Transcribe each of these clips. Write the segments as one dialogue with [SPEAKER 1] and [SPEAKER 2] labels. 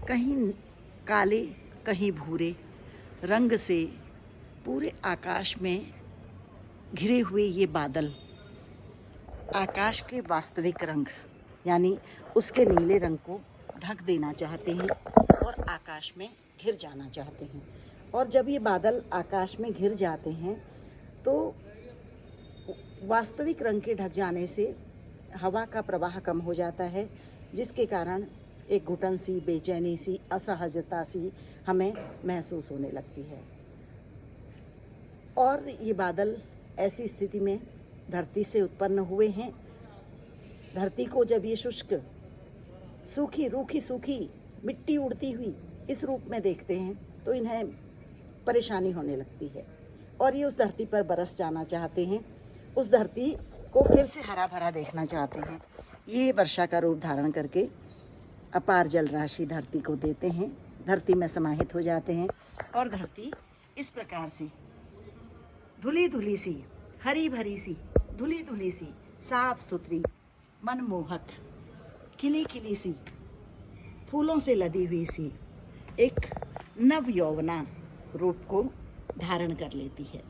[SPEAKER 1] कहीं काले कहीं भूरे रंग से पूरे आकाश में घिरे हुए ये बादल आकाश के वास्तविक रंग यानी उसके नीले रंग को ढक देना चाहते हैं और आकाश में घिर जाना चाहते हैं। और जब ये बादल आकाश में घिर जाते हैं तो वास्तविक रंग के ढक जाने से हवा का प्रवाह कम हो जाता है, जिसके कारण एक घुटन सी, बेचैनी सी, असहजता सी हमें महसूस होने लगती है। और ये बादल ऐसी स्थिति में धरती से उत्पन्न हुए हैं। धरती को जब ये शुष्क, सूखी, रूखी सूखी मिट्टी उड़ती हुई इस रूप में देखते हैं तो इन्हें परेशानी होने लगती है और ये उस धरती पर बरस जाना चाहते हैं, उस धरती को फिर से हरा भरा देखना चाहते हैं। ये वर्षा का रूप धारण करके अपार जल राशि धरती को देते हैं, धरती में समाहित हो जाते हैं और धरती इस प्रकार से धुली धुली सी, हरी भरी सी, धुली धुली सी, साफ सुथरी, मनमोहक, खिली खिली सी, फूलों से लदी हुई सी एक नव यौवना रूप को धारण कर लेती है।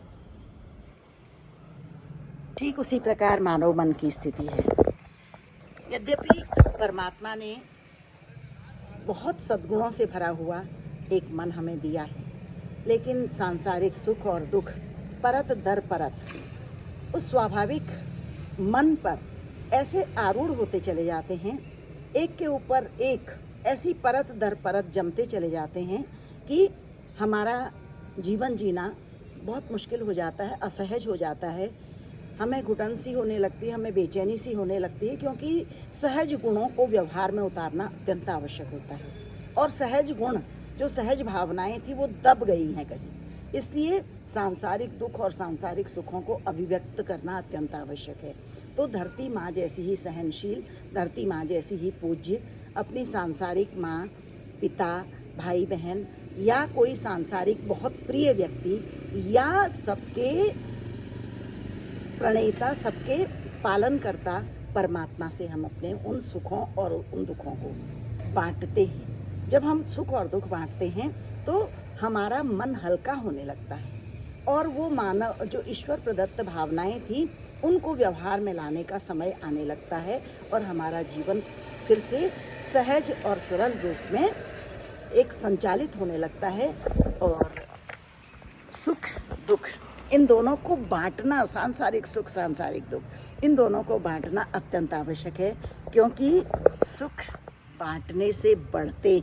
[SPEAKER 1] ठीक उसी प्रकार मानव मन की स्थिति है। यद्यपि परमात्मा ने बहुत सद्गुणों से भरा हुआ एक मन हमें दिया है, लेकिन सांसारिक सुख और दुख परत दर परत उस स्वाभाविक मन पर ऐसे आरूढ़ होते चले जाते हैं, एक के ऊपर एक ऐसी परत दर परत जमते चले जाते हैं कि हमारा जीवन जीना बहुत मुश्किल हो जाता है, असहज हो जाता है। हमें घुटन सी होने लगती है, हमें बेचैनी सी होने लगती है, क्योंकि सहज गुणों को व्यवहार में उतारना अत्यंत आवश्यक होता है और सहज गुण, जो सहज भावनाएं थी, वो दब गई हैं कहीं। इसलिए सांसारिक दुख और सांसारिक सुखों को अभिव्यक्त करना अत्यंत आवश्यक है। तो धरती माँ जैसी ही सहनशील, धरती माँ जैसी ही पूज्य अपनी सांसारिक माँ, पिता, भाई बहन या कोई सांसारिक बहुत प्रिय व्यक्ति या सबके प्रणेता, सबके पालन करता परमात्मा से हम अपने उन सुखों और उन दुखों को बांटते हैं। जब हम सुख और दुख बांटते हैं तो हमारा मन हल्का होने लगता है और वो मानव जो ईश्वर प्रदत्त भावनाएं थी उनको व्यवहार में लाने का समय आने लगता है और हमारा जीवन फिर से सहज और सरल रूप में एक संचालित होने लगता है। और सुख दुख इन दोनों को बांटना, सांसारिक सुख सांसारिक दुख, इन दोनों को बांटना अत्यंत आवश्यक है, क्योंकि सुख बांटने से बढ़ते